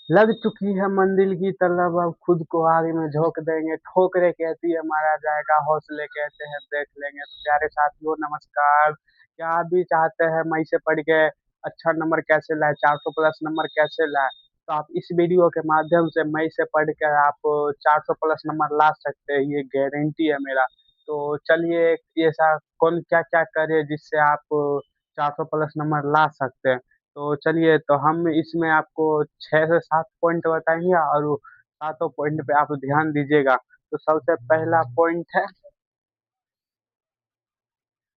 लग चुकी है मंजिल की तलब, अब खुद को आगे में झोंक देंगे। ठोकरे कहती है मारा जाएगा, हौसले कहते हैं देख लेंगे। तो प्यारे साथियों नमस्कार। क्या आप भी चाहते हैं मई से पढ़ के अच्छा नंबर कैसे लाए, 400 प्लस नंबर कैसे लाए? तो आप इस वीडियो के माध्यम से मई से पढ़ कर आप 400 प्लस नंबर ला सकते हैं, ये गारंटी है मेरा। तो चलिए, ये ऐसा कौन क्या क्या करे जिससे आप 400 प्लस नंबर ला सकते हैं। तो चलिए, तो हम इसमें आपको 6 से 7 पॉइंट बताएंगे और वो सातों पॉइंट पे आप ध्यान दीजिएगा। तो सबसे पहला पॉइंट है,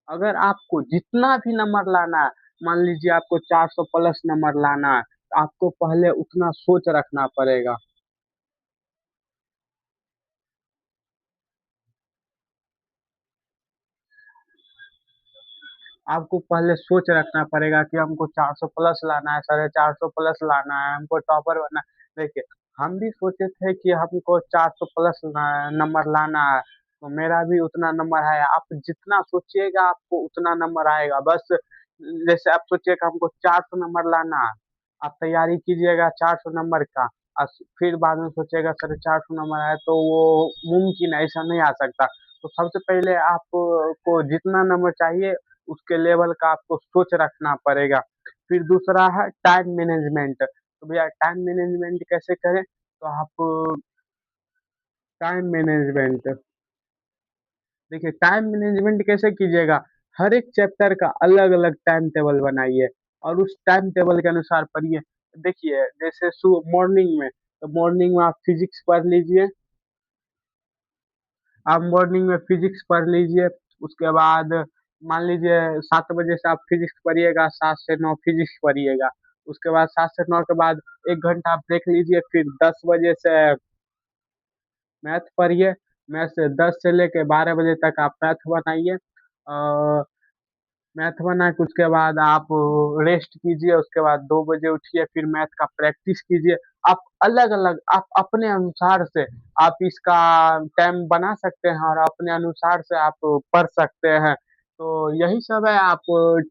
अगर आपको जितना भी नंबर लाना है, मान लीजिए आपको 400 प्लस नंबर लाना है, तो आपको पहले उतना सोच रखना पड़ेगा। आपको पहले सोच रखना पड़ेगा कि हमको 400 प्लस लाना है, 450 प्लस लाना है, हमको टॉपर बनना है। देखिए, हम भी सोचे थे कि हमको 400 प्लस नंबर लाना है, तो मेरा भी उतना नंबर है। आप जितना सोचिएगा आपको उतना नंबर आएगा। बस जैसे आप सोचिएगा हमको 400 नंबर लाना है, आप तैयारी कीजिएगा 400 नंबर का, और फिर बाद में सोचिएगा 450 नंबर आए, तो वो मुमकिन है, ऐसा नहीं आ सकता। तो सबसे पहले आपको जितना नंबर चाहिए उसके लेवल का आपको सोच रखना पड़ेगा। फिर दूसरा है टाइम मैनेजमेंट। तो भैया टाइम मैनेजमेंट कैसे करें? तो आप टाइम मैनेजमेंट, देखिए टाइम मैनेजमेंट कैसे कीजिएगा, हर एक चैप्टर का अलग अलग टाइम टेबल बनाइए और उस टाइम टेबल के अनुसार पढ़िए। देखिए जैसे सुबह मॉर्निंग में, तो मॉर्निंग में आप फिजिक्स पढ़ लीजिए। आप मॉर्निंग में फिजिक्स पढ़ लीजिए। उसके बाद मान लीजिए 7 बजे से आप फिजिक्स पढ़िएगा, 7 से 9 फिजिक्स पढ़िएगा। उसके बाद 7 से 9 के बाद 1 घंटा आप ब्रेक लीजिए, फिर 10 बजे से मैथ पढ़िए। मैथ से 10 से लेके 12 बजे तक आप मैथ बनाइए। मैथ बना के उसके बाद आप रेस्ट कीजिए। उसके बाद 2 बजे उठिए, फिर मैथ का प्रैक्टिस कीजिए। आप अलग अलग, आप अपने अनुसार से आप इसका टाइम बना सकते हैं और अपने अनुसार से आप पढ़ सकते हैं। तो यही सब है, आप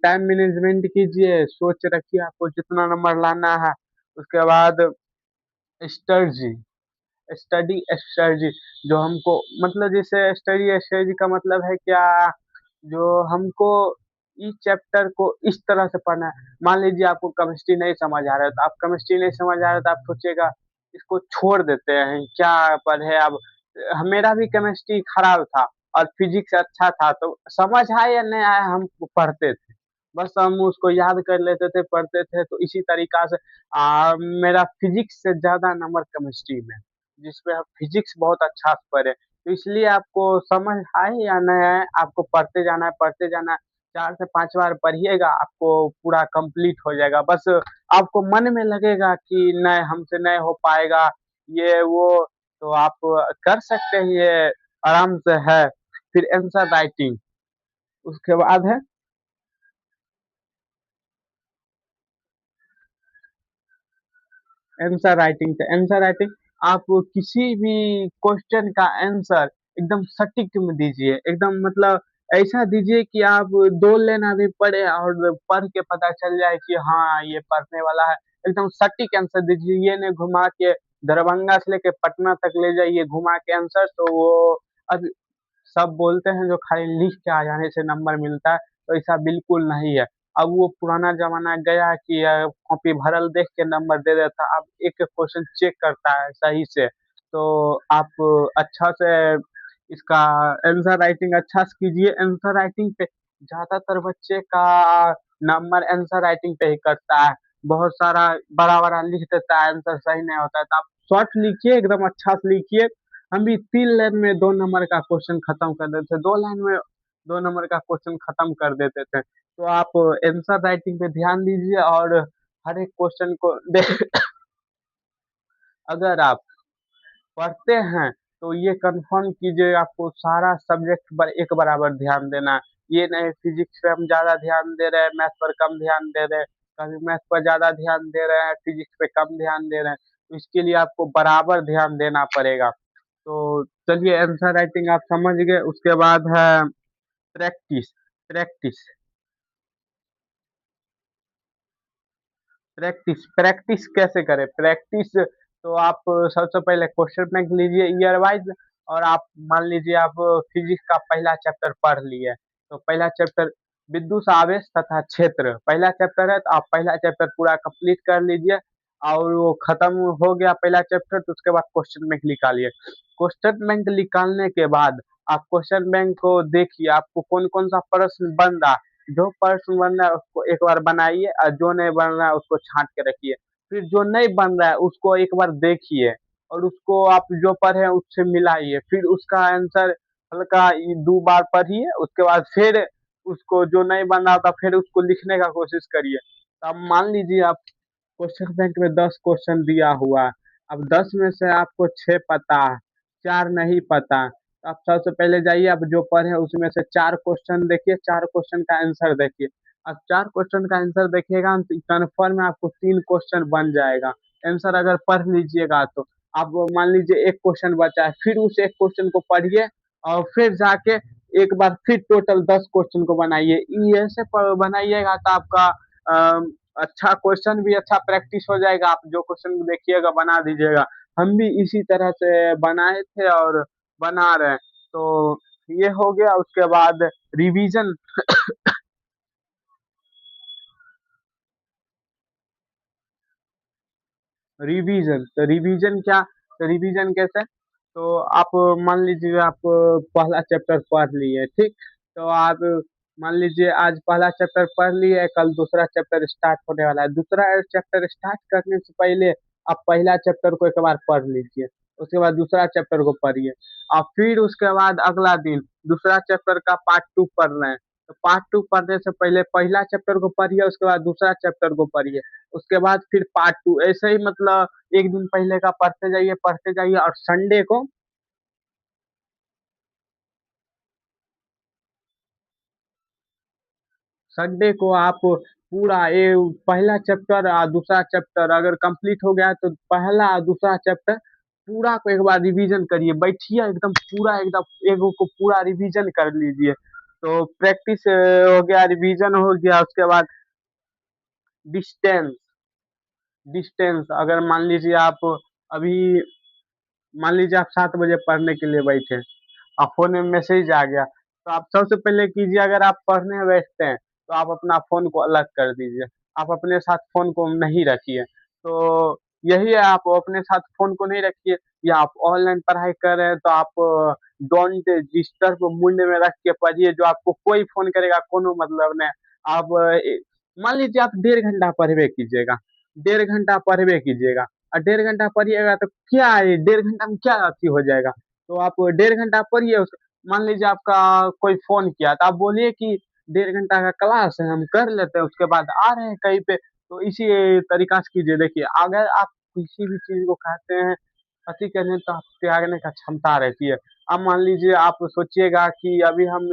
टाइम मैनेजमेंट कीजिए, सोच रखिए आपको जितना नंबर लाना है। उसके बाद स्ट्रेटजी, स्टडी स्ट्रेटजी, जो हमको मतलब जैसे स्टडी स्ट्रेटजी का मतलब है क्या, जो हमको इस चैप्टर को इस तरह से पढ़ना है। मान लीजिए आपको केमिस्ट्री नहीं समझ आ रहा है, तो आप केमिस्ट्री नहीं समझ आ रहा है तो आप सोचिएगा इसको छोड़ देते हैं, क्या पढ़े अब। मेरा भी केमिस्ट्री खराब था और फिजिक्स अच्छा था, तो समझ आए या नहीं आए हम पढ़ते थे। बस हम उसको याद कर लेते थे, पढ़ते थे। तो इसी तरीका से मेरा फिजिक्स से ज्यादा नंबर केमिस्ट्री में, जिसमें हम फिजिक्स बहुत अच्छा से पढ़े। तो इसलिए आपको समझ आए या नहीं आए, आपको पढ़ते जाना है, पढ़ते जाना है। 4 से 5 बार पढ़िएगा, आपको पूरा कंप्लीट हो जाएगा। बस आपको मन में लगेगा कि नहीं हमसे नहीं हो पाएगा ये वो, तो आप कर सकते हैं, ये आराम से है। फिर आंसर राइटिंग, उसके बाद है आंसर राइटिंग। से आंसर राइटिंग, आप किसी भी क्वेश्चन का आंसर एकदम सटीक में दीजिए, एकदम मतलब ऐसा दीजिए कि आप 2 लाइन भी पढ़े और पढ़ के पता चल जाए कि हाँ ये पढ़ने वाला है। एकदम सटीक आंसर दीजिए, ये नहीं घुमा के दरभंगा से लेके पटना तक ले जाइए घुमा के आंसर। तो वो अब सब बोलते हैं जो खाली लिख के आ जाने से नंबर मिलता है, तो ऐसा बिल्कुल नहीं है। अब वो पुराना जमाना गया कि कॉपी भरल देख के नंबर दे देता, अब एक एक क्वेश्चन चेक करता है सही से। तो आप अच्छा से इसका आंसर राइटिंग अच्छा से कीजिए। आंसर राइटिंग पे ज्यादातर बच्चे का नंबर आंसर राइटिंग पे ही करता है। बहुत सारा बड़ा बड़ा लिख देता है, आंसर सही नहीं होता है। तो आप शॉर्ट लिखिए, एकदम अच्छा से लिखिए। हम भी 3 लाइन में 2 नंबर का क्वेश्चन खत्म कर देते थे, 2 लाइन में 2 नंबर का क्वेश्चन खत्म कर देते थे। तो आप आंसर राइटिंग पे ध्यान दीजिए और हर एक क्वेश्चन को अगर आप पढ़ते हैं तो ये कंफर्म कीजिए आपको सारा सब्जेक्ट पर एक बराबर ध्यान देना है। ये नहीं फिजिक्स पे हम ज्यादा ध्यान दे रहे हैं, मैथ पर कम ध्यान दे रहे हैं, कभी मैथ पर ज्यादा ध्यान दे रहे हैं, फिजिक्स पे कम ध्यान दे रहे हैं। तो इसके लिए आपको बराबर ध्यान देना पड़ेगा। तो चलिए, आंसर राइटिंग आप समझ गए। उसके बाद है प्रैक्टिस। प्रैक्टिस प्रैक्टिस प्रैक्टिस कैसे करें? प्रैक्टिस तो आप सबसे पहले क्वेश्चन बैंक लीजिए ईयर वाइज, और आप मान लीजिए आप फिजिक्स का पहला चैप्टर पढ़ लिए, तो पहला चैप्टर विद्युत आवेश तथा क्षेत्र पहला चैप्टर है, तो आप पहला चैप्टर पूरा कंप्लीट कर लीजिए, और वो खत्म हो गया पहला चैप्टर, तो उसके बाद क्वेश्चन बैंक निकालिए। क्वेश्चन बैंक निकालने के बाद आप क्वेश्चन बैंक को देखिए आपको कौन कौन सा प्रश्न बन रहा है। जो प्रश्न बन रहा है उसको एक बार बनाइए, और जो नहीं बन रहा है उसको छांट के रखिए। फिर जो नहीं बन रहा है उसको एक बार देखिए, और उसको आप जो पढ़े उससे मिलाइए, फिर उसका आंसर हल्का दो बार पढ़िए, उसके बाद फिर उसको जो नहीं बन रहा था फिर उसको लिखने का कोशिश करिए। तो अब मान लीजिए आप क्वेश्चन बैंक में 10 क्वेश्चन दिया हुआ है, अब 10 में से आपको 6 पता है, 4 नहीं पता, तो आप सबसे पहले जाइए, आप जो पढ़े उसमें से 4 क्वेश्चन देखिए, 4 क्वेश्चन का आंसर देखिए। अब 4 क्वेश्चन का आंसर देखिएगा तो कन्फर्म है आपको 3 क्वेश्चन बन जाएगा। आंसर अगर पढ़ लीजिएगा तो आप मान लीजिए एक क्वेश्चन बचा है, फिर उस एक क्वेश्चन को पढ़िए, और फिर जाके एक बार फिर टोटल 10 क्वेश्चन को बनाइए। ये ऐसे बनाइएगा तो आपका अच्छा क्वेश्चन भी अच्छा प्रैक्टिस हो जाएगा, आप जो क्वेश्चन देखिएगा बना दीजिएगा। हम भी इसी तरह से बनाए थे और बना रहे हैं। तो ये हो गया, उसके बाद रिवीजन। रिवीजन तो रिवीजन क्या, तो रिवीजन कैसे, तो आप मान लीजिए आप पहला चैप्टर पढ़ लिए, ठीक, तो आप मान लीजिए आज पहला चैप्टर पढ़ लिए, कल दूसरा चैप्टर स्टार्ट होने वाला है, दूसरा चैप्टर स्टार्ट करने से पहले आप पहला चैप्टर को एक बार पढ़ लीजिए, उसके बाद दूसरा चैप्टर को पढ़िए, और फिर उसके बाद अगला दिन दूसरा चैप्टर का पार्ट 2 पढ़ रहे हैं, तो पार्ट 2 पढ़ने से पहले पहला चैप्टर को पढ़िए, उसके बाद दूसरा चैप्टर को पढ़िए, उसके बाद फिर पार्ट 2, ऐसे ही मतलब एक दिन पहले का पढ़ते जाइए, और संडे को आप पूरा ये पहला चैप्टर और दूसरा चैप्टर अगर कंप्लीट हो गया है तो पहला और दूसरा चैप्टर पूरा को एक बार रिवीजन करिए, बैठिए एकदम पूरा, एकदम एगो को पूरा रिवीजन कर लीजिए। तो प्रैक्टिस हो गया, रिवीजन हो गया, उसके बाद डिस्टेंस। डिस्टेंस अगर मान लीजिए आप अभी मान लीजिए आप 7 बजे पढ़ने के लिए बैठे, और फोन में मैसेज आ गया, तो आप सबसे पहले कीजिए, अगर आप पढ़ने बैठते हैं तो आप अपना फोन को अलग कर दीजिए, आप अपने साथ फोन को नहीं रखिए। तो यही है, आप अपने साथ फोन को नहीं रखिए, या आप ऑनलाइन पढ़ाई कर रहे हैं तो आप डोंट डिस्टर्ब मूड में रख के पढ़िए, जो आपको कोई फोन करेगा कोनो मतलब नहीं। आप मान लीजिए आप 1.5 घंटा पढ़वे कीजिएगा, 1.5 घंटा पढ़वे कीजिएगा, और 1.5 घंटा पढ़िएगा तो क्या है, 1.5 घंटा में क्या अथी हो जाएगा। तो आप 1.5 घंटा पढ़िए, मान लीजिए आपका कोई फोन किया तो आप बोलिए कि 1.5 घंटा का क्लास है, हम कर लेते हैं, उसके बाद आ रहे हैं कहीं पे। तो इसी तरीका से कीजिए, देखिए अगर आप किसी भी चीज को कहते हैं अति करने तो आप त्यागने का क्षमता रहती है। अब मान लीजिए आप सोचिएगा कि अभी हम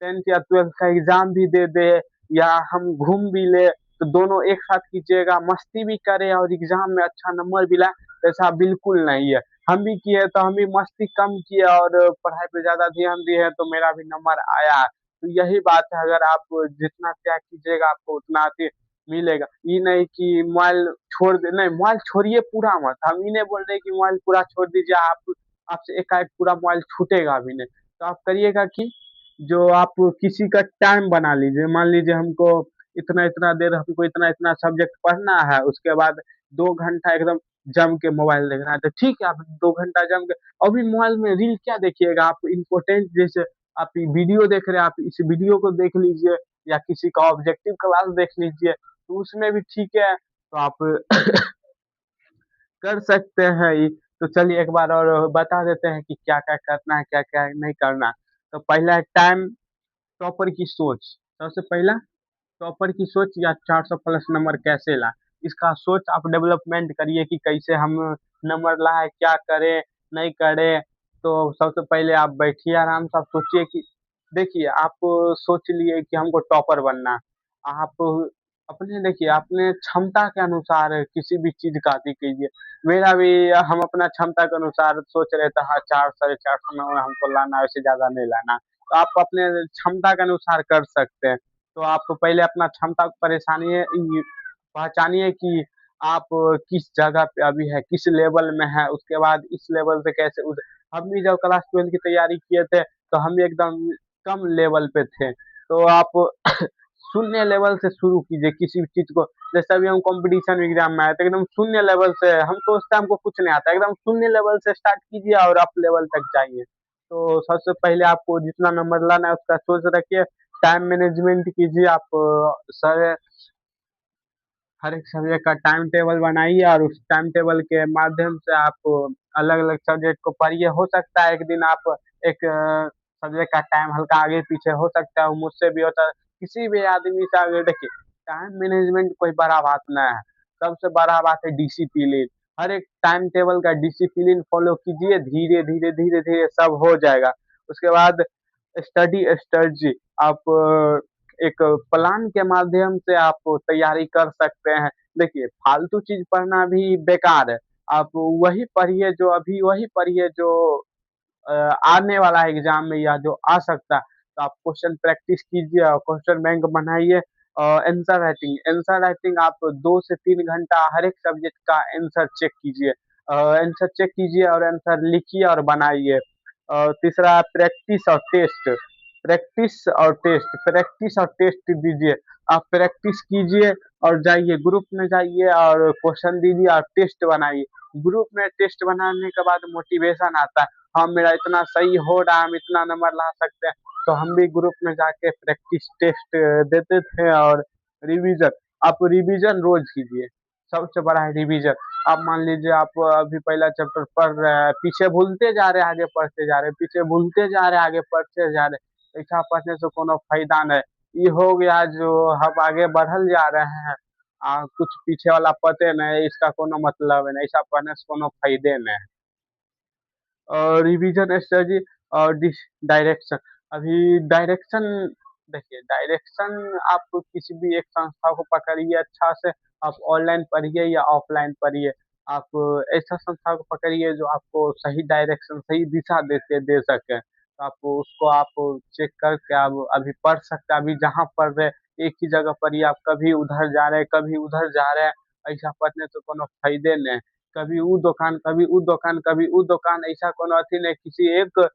10th या 12th का एग्जाम भी दे दे, या हम घूम भी ले, तो दोनों एक साथ कीजिएगा, मस्ती भी करें और एग्जाम में अच्छा नंबर भी लाए, ऐसा बिल्कुल नहीं है। हम भी किए तो हम भी मस्ती कम किए और पढ़ाई पे ज्यादा ध्यान दिए, तो मेरा भी नंबर आया है। तो यही बात है, अगर आप जितना त्याग कीजिएगा आपको उतना अति मिलेगा। ये नहीं कि मोबाइल छोड़ दे, नहीं मोबाइल छोड़िए पूरा मत, हम ये नहीं बोल रहे कि मोबाइल पूरा छोड़ दीजिए, आप आपसे एकाएक पूरा मोबाइल छूटेगा भी नहीं। तो आप करिएगा कि जो आप किसी का टाइम बना लीजिए, मान लीजिए हमको इतना इतना देर हमको इतना इतना सब्जेक्ट पढ़ना है, उसके बाद 2 घंटा एकदम जम के मोबाइल देखना है, तो ठीक है आप 2 घंटा जम के, अभी मोबाइल में रील क्या देखिएगा, आप इम्पोर्टेंट जैसे आप वीडियो देख रहे हैं, आप इस वीडियो को देख लीजिए, या किसी का ऑब्जेक्टिव क्लास देख लीजिए, तो उसमें भी ठीक है, तो आप कर सकते हैं ये। तो चलिए एक बार और बता देते हैं कि क्या क्या करना है, क्या क्या नहीं करना। तो पहला है टाइम, टॉपर की सोच, सबसे पहला टॉपर की सोच या 400 प्लस नंबर कैसे ला, इसका सोच आप डेवलपमेंट करिए कि कैसे हम नंबर लाए, क्या करें नहीं करें। तो सबसे पहले आप बैठिए आराम से, आप सोचिए कि देखिए आप सोच लिए कि हमको टॉपर बनना है। आप अपने देखिए अपने क्षमता के अनुसार किसी भी चीज का अथी कीजिए। मेरा भी हम अपना क्षमता के अनुसार सोच रहे थे, हाँ 400 साढ़े 400 नंबर हमको लाना है, उससे ज्यादा नहीं लाना। तो आप अपने क्षमता के अनुसार कर सकते हैं। तो आप पहले अपना क्षमता को परेशानी पहचानिए कि आप किस जगह पे अभी है, किस लेवल में है, उसके बाद इस लेवल से कैसे उठ। हम भी जब क्लास 12 की तैयारी किए थे, तो हम भी एकदम कम लेवल पे थे। तो आप शून्य लेवल से शुरू कीजिए किसी भी चीज़ को। जैसे अभी हम कॉम्पिटिशन एग्जाम में आए थे, एकदम शून्य लेवल से हम सोचते हैं हमको कुछ नहीं आता, एकदम शून्य लेवल से स्टार्ट कीजिए और अप लेवल तक जाइए। तो सबसे पहले आपको जितना नंबर लाना है उसका सोच रखिए, टाइम मैनेजमेंट कीजिए। आप सर हर एक सब्जेक्ट का टाइम टेबल बनाइए और उस टाइम टेबल के माध्यम से आप अलग अलग सब्जेक्ट को पढ़िए। हो सकता है एक दिन आप एक सब्जेक्ट का टाइम हल्का आगे पीछे हो सकता है, वो मुझसे भी होता है, किसी भी आदमी से। अगर देखिए, टाइम मैनेजमेंट कोई बड़ा बात ना है, सबसे बड़ा बात है डिसिप्लिन। हर एक टाइम टेबल का डिसिप्लिन फॉलो कीजिए, धीरे धीरे धीरे धीरे सब हो जाएगा। उसके बाद स्टडी स्ट्रेटजी, आप एक प्लान के माध्यम से आप तैयारी कर सकते हैं। देखिए, फालतू चीज पढ़ना भी बेकार है। आप वही पढ़िए जो अभी, वही पढ़िए जो आने वाला है एग्जाम में या जो आ सकता है। तो आप क्वेश्चन प्रैक्टिस कीजिए और क्वेश्चन बैंक बनाइए। और आंसर राइटिंग आप 2 से 3 घंटा हर एक सब्जेक्ट का आंसर चेक कीजिए। आंसर चेक कीजिए और आंसर लिखिए और बनाइए। और तीसरा, प्रैक्टिस और टेस्ट दीजिए। आप प्रैक्टिस कीजिए और जाइए ग्रुप में जाइए और क्वेश्चन दीजिए और टेस्ट बनाइए। ग्रुप में टेस्ट बनाने के बाद मोटिवेशन आता है, हाँ मेरा इतना सही हो रहा है, हम इतना नंबर ला सकते हैं। तो हम भी ग्रुप में जाके प्रैक्टिस टेस्ट देते थे। और रिवीजन, आप रिवीजन रोज कीजिए। सबसे बड़ा है रिवीजन। आप मान लीजिए आप अभी पहला चैप्टर पढ़ रहे हैं, पीछे भूलते जा रहे हैं, आगे पढ़ते जा रहे हैं, पीछे भूलते जा रहे हैं, आगे पढ़ते जा रहे हैं। ऐसा पढ़ने से कोनो फायदा नहीं। ये हो गया जो हम आगे बढ़ल जा रहे हैं, कुछ पीछे वाला पते नहीं, इसका कोनो मतलब नहीं, ऐसा पढ़ने से कोनो फायदे नहीं। और रिवीजन स्ट्रेटजी और डायरेक्शन। अभी डायरेक्शन, देखिए डायरेक्शन आप किसी भी एक संस्था को पकड़िए अच्छा से। आप ऑनलाइन पढ़िए या ऑफलाइन पढ़िए, आप ऐसा संस्था को पकड़िए जो आपको सही डायरेक्शन, सही दिशा देते दे सके। तो आप उसको आप चेक करके आप अभी पढ़ सकते हैं। अभी जहाँ पढ़ रहे, एक ही जगह पढ़िए, आप कभी उधर जा रहे हैं, कभी उधर जा रहे हैं, ऐसा पढ़ने से कोनो फायदे नहीं। कभी ऊ दुकान, कभी ऊ दुकान, कभी ऊ दुकान, ऐसा कोनो अथी नहीं। किसी एक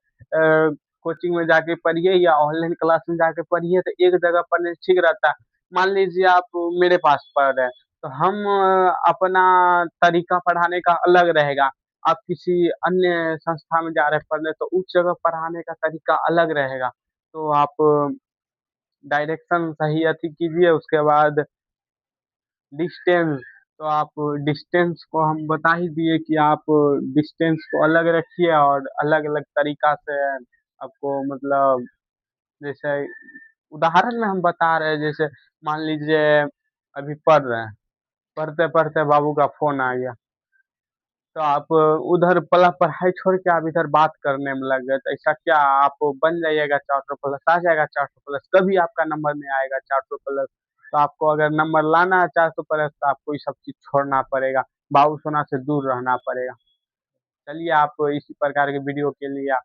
कोचिंग में जाके पढ़िए या ऑनलाइन क्लास में जाके पढ़िए, तो एक जगह पढ़ने से ठीक रहता है। मान लीजिए आप मेरे पास पढ़ रहे हैं, तो हम अपना तरीका पढ़ाने का अलग रहेगा। आप किसी अन्य संस्था में जा रहे हैं पढ़ने, तो उस जगह पढ़ाने का तरीका अलग रहेगा। तो आप डायरेक्शन सही अथी कीजिए। उसके बाद डिस्टेंस, तो आप डिस्टेंस को हम बता ही दिए कि आप डिस्टेंस को अलग रखिए और अलग अलग तरीका से आपको, मतलब जैसे उदाहरण में हम बता रहे हैं, जैसे मान लीजिए अभी पढ़ रहे हैं, पढ़ते पढ़ते बाबू का फोन आ गया, तो आप उधर पला पढ़ाई छोड़ के आप इधर बात करने में लग गए, तो ऐसा क्या आप बन जाइएगा 400 प्लस, आ जाएगा 400 प्लस, कभी आपका नंबर नहीं आएगा 400 प्लस। तो आपको अगर नंबर लाना है 400 प्लस, तो आपको ये सब चीज छोड़ना पड़ेगा, बाबू सोना से दूर रहना पड़ेगा। चलिए, आप इसी प्रकार के वीडियो के लिए आप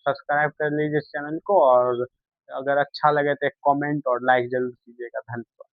सब्सक्राइब कर लीजिए इस चैनल को, और अगर अच्छा लगे तो एक कमेंट और लाइक जरूर कीजिएगा। धन्यवाद।